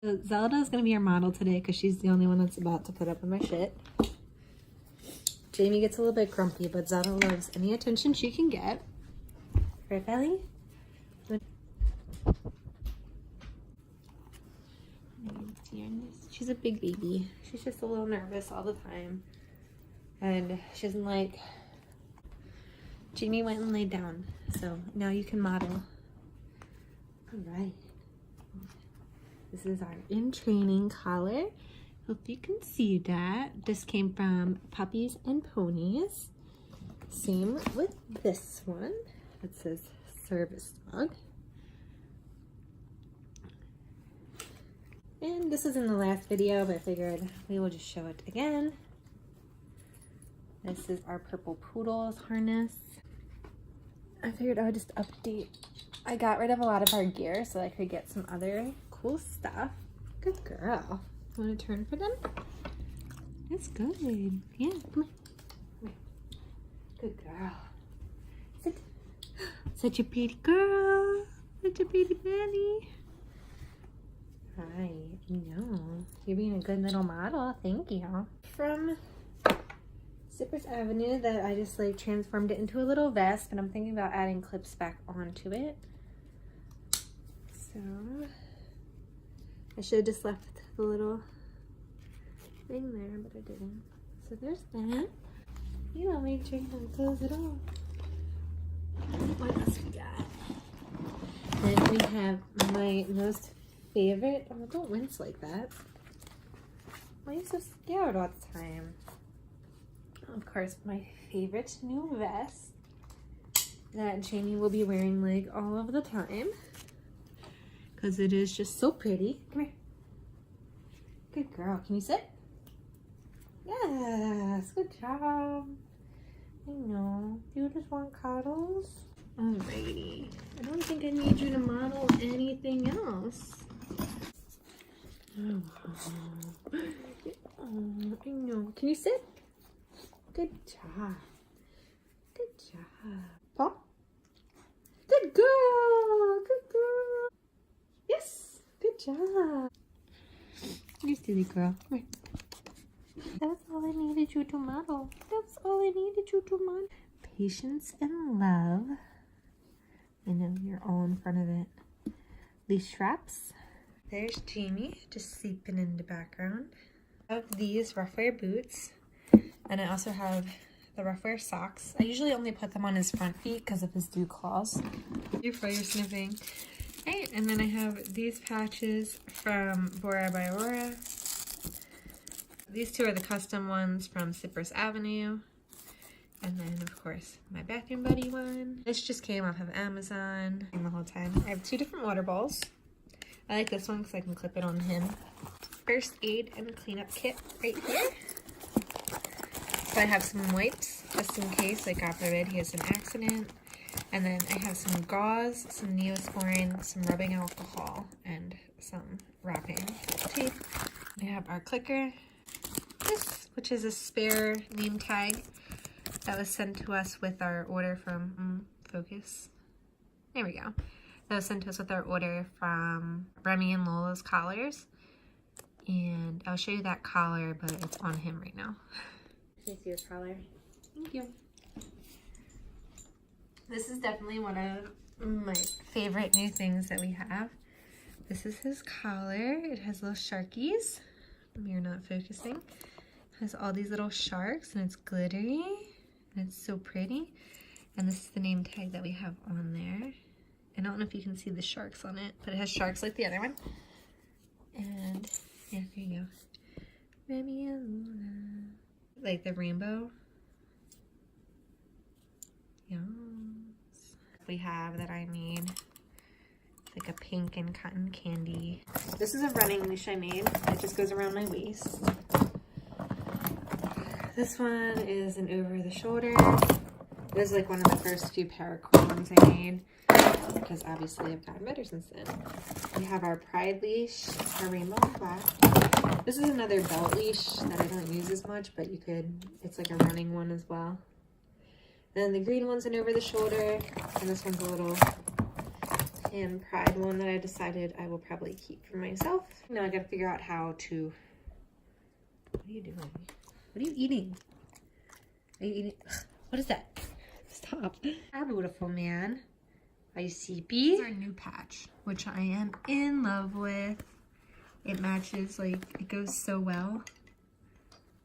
So Zelda is going to be our model today because she's the only one that's about to put up with my shit. Jamie gets a little bit grumpy, but Zelda loves any attention she can get. Right, Belly? She's a big baby. She's just a little nervous all the time. And she doesn't like... Jamie went and laid down. So now you can model. All right. This is our in training collar. Hope you can see that. This came from Puppies and Ponies. Same with this one. It says service dog. And this was in the last video, but I figured we will just show it again. This is our purple poodle's harness. I figured I would just update. I got rid of a lot of our gear so I could get some other cool stuff. Good girl. Want to turn for them? That's good. Yeah, come on. Come here. Good girl. Sit. Such a pretty girl. Such a pretty belly. Hi. No. You're being a good little model. Thank you. From Cypress Avenue that I just like transformed it into a little vest, but I'm thinking about adding clips back onto it. So I should have just left the little thing there, but I didn't. So there's that. You know, make sure you don't close it all. What else we got? Then we have my most favorite. Oh, don't wince like that. Why are you so scared all the time? Of course, my favorite new vest that Jamie will be wearing like all of the time because it is just so pretty. Come here. Good girl. Can you sit? Yes. Good job. I know. You just want cuddles? Alrighty. I don't think I need you to model anything else. Oh, I know. Can you sit? Good job. Good job. Paw? Good girl. Good girl. Yes. Good job. You silly girl. Come here. That's all I needed you to model. That's all I needed you to model. Patience and love. I know you're all in front of it. These straps. There's Jamie just sleeping in the background. I have these rough wear boots. And I also have the rough wear socks. I usually only put them on his front feet because of his dew claws. You're sniffing. Right, and then I have these patches from Bora by Aurora. These two are the custom ones from Cypress Avenue. And then, of course, my Bathroom Buddy one. This just came off of Amazon the whole time. I have two different water balls. I like this one because I can clip it on him. First aid and cleanup kit right here. So I have some wipes, just in case, like God forbid, he has an accident. And then I have some gauze, some Neosporin, some rubbing alcohol, and some wrapping tape. We have our clicker, this, which is a spare name tag that was sent to us with our order from, focus. There we go. That was sent to us with our order from Remy and Lola's collars. And I'll show you that collar, but it's on him right now. Can you see his collar? Thank you. This is definitely one of my favorite new things that we have. This is his collar. It has little sharkies. You're not focusing. It has all these little sharks and it's glittery and it's so pretty. And this is the name tag that we have on there. I don't know if you can see the sharks on it, but it has sharks like the other one. And yeah, here you go. Remy and Lola. Like the rainbow. Yes. We have that I made like a pink and cotton candy. This is a running leash I made. It just goes around my waist. This one is an over the shoulder. This is like one of the first few paracord ones I made because obviously I've gotten better since then. We have our pride leash, our rainbow and black. This is another belt leash that I don't use as much, but you could, it's like a running one as well. And then the green one's an over the shoulder, and this one's a little Pan Pride one that I decided I will probably keep for myself. Now I gotta figure out how to... What are you doing? What are you eating? Are you eating? What is that? Stop. Our beautiful man. Are you sleepy? This is our new patch, which I am in love with. It matches, like, it goes so well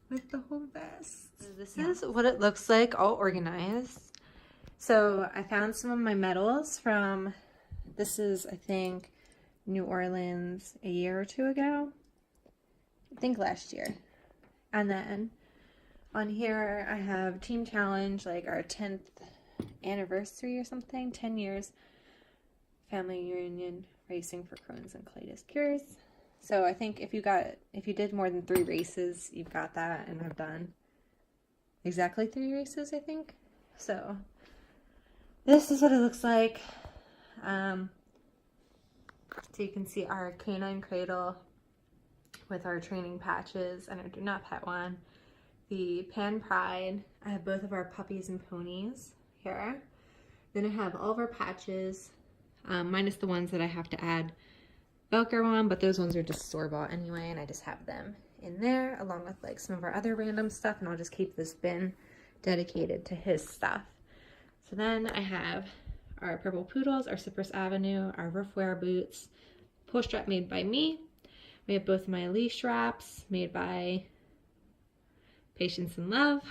with the whole vest. This is what it looks like, all organized. So I found some of my medals from, this is, I think, New Orleans a year or two ago. I think last year. And then on here I have Team Challenge, like our 10th anniversary or something, 10 years family reunion racing for Crohn's and colitis cures. So I think if you did more than 3 races, you've got that, and I've done exactly 3 races, I think. So this is what it looks like. So you can see our canine cradle with our training patches and our Do Not Pet one. The Pan Pride, I have both of our puppies and ponies here. Then I have all of our patches, minus the ones that I have to add Velcro on, but those ones are just store-bought anyway, and I just have them in there along with like some of our other random stuff, and I'll just keep this bin dedicated to his stuff. So then I have our purple poodles, our Cypress Avenue, our roof wear boots, pull strap made by me. We have both my leash wraps made by Patience and Love.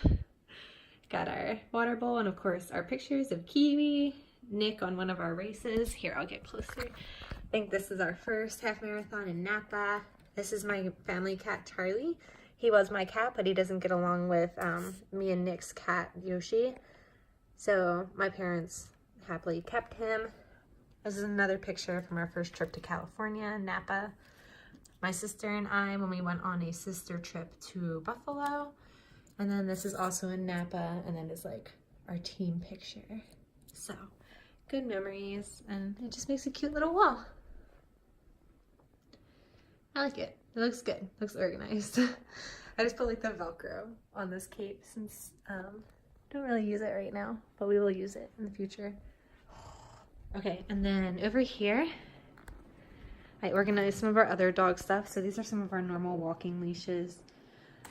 Got our water bowl, and of course our pictures of Kiwi, Nick on one of our races. Here, I'll get closer. I think this is our first half marathon in Napa. This is my family cat, Charlie. He was my cat, but he doesn't get along with me and Nick's cat, Yoshi. So my parents happily kept him. This is another picture from our first trip to California, Napa. My sister and I, when we went on a sister trip to Buffalo. And then this is also in Napa, and then it's like our team picture. So good memories, and it just makes a cute little wall. I like it. It looks good. It looks organized. I just put like the Velcro on this cape since don't really use it right now, but we will use it in the future. Okay, and then over here, I organized some of our other dog stuff. So these are some of our normal walking leashes.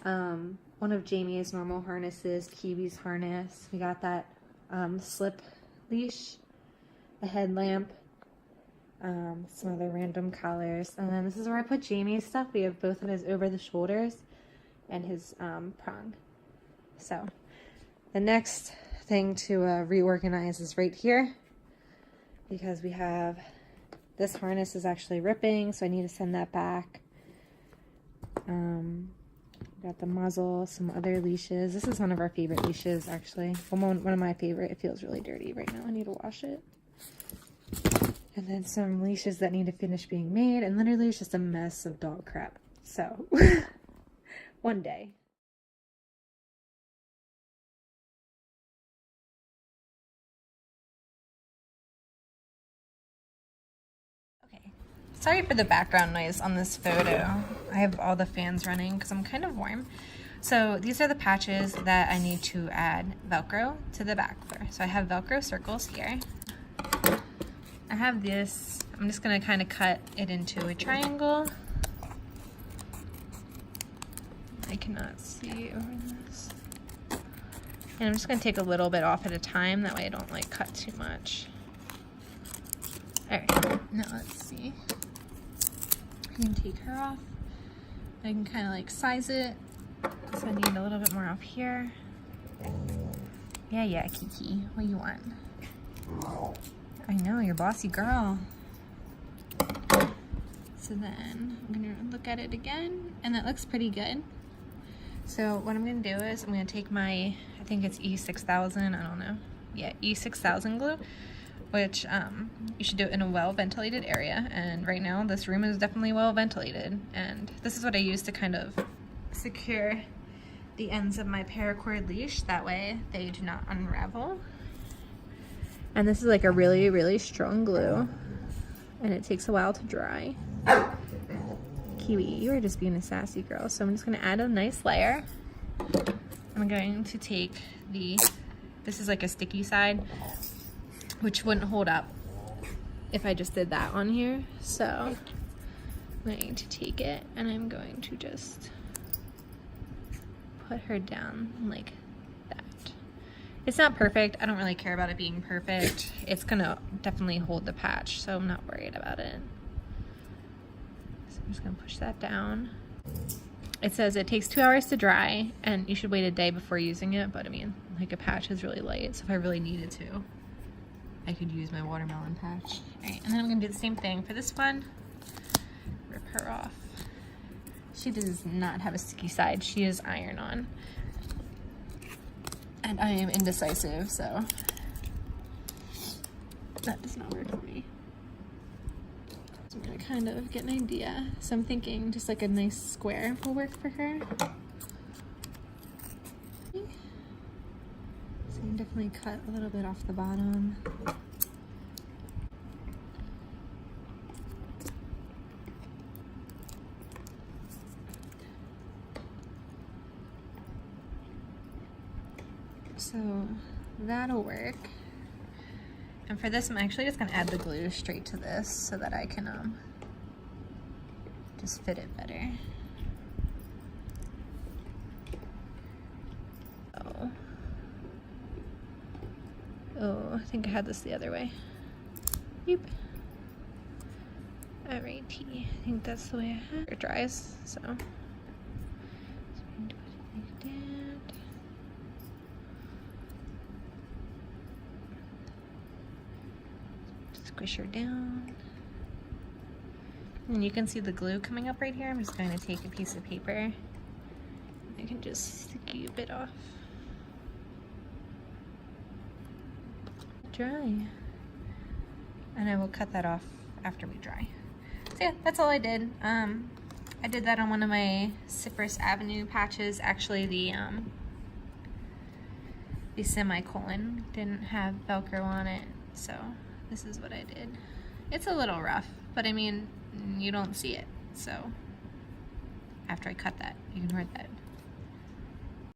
One of Jamie's normal harnesses, Kiwi's harness. We got that slip leash, a headlamp, some other random collars. And then this is where I put Jamie's stuff. We have both of his over the shoulders and his prong. So the next thing to reorganize is right here, because we have this harness is actually ripping, so I need to send that back. Got the muzzle, some other leashes. This is one of our favorite leashes, actually. One of my favorite. It feels really dirty right now. I need to wash it. And then some leashes that need to finish being made, and literally it's just a mess of dog crap. So, one day. Okay. Sorry for the background noise on this photo. I have all the fans running because I'm kind of warm. So these are the patches that I need to add Velcro to the back for. So I have Velcro circles here. I have this, I'm just gonna kind of cut it into a triangle. I cannot see over this. And I'm just gonna take a little bit off at a time, that way I don't like cut too much. All right, now let's see. I can take her off. I can kind of like size it. So I need a little bit more off here. Yeah, Kiki, what do you want? I know, you're bossy girl. So then I'm gonna look at it again, and that looks pretty good. So what I'm gonna do is I'm gonna take my, I think it's E6000, I don't know. Yeah, E6000 glue, which you should do it in a well-ventilated area. And right now this room is definitely well-ventilated. And this is what I use to kind of secure the ends of my paracord leash. That way they do not unravel. And this is like a really, really strong glue, and it takes a while to dry. Kiwi, you are just being a sassy girl. So I'm just gonna add a nice layer. I'm going to take this is like a sticky side, which wouldn't hold up if I just did that on here. So I'm going to take it and I'm going to just put her down like that. It's not perfect. I don't really care about it being perfect. It's gonna definitely hold the patch, so I'm not worried about it. So I'm just gonna push that down. It says it takes 2 hours to dry and you should wait a day before using it, but I mean, like a patch is really light, so if I really needed to, I could use my watermelon patch. All right, and then I'm gonna do the same thing for this one. Rip her off. She does not have a sticky side. She is iron-on. And I am indecisive, so that does not work for me. So I'm gonna kind of get an idea. So I'm thinking just like a nice square will work for her. So you can definitely cut a little bit off the bottom. So that'll work. And for this, I'm actually just gonna add the glue straight to this so that I can just fit it better. Oh, I think I had this the other way. Yep. Alrighty, I think that's the way I have it. It dries, so. I'm going to put it like that. Squish her down. And you can see the glue coming up right here. I'm just going to take a piece of paper. I can just scoop it off. Dry. And I will cut that off after we dry. So yeah, that's all I did. I did that on one of my Cypress Avenue patches. Actually, the semicolon didn't have Velcro on it, so this is what I did. It's a little rough, but I mean, you don't see it, so after I cut that, ignore that.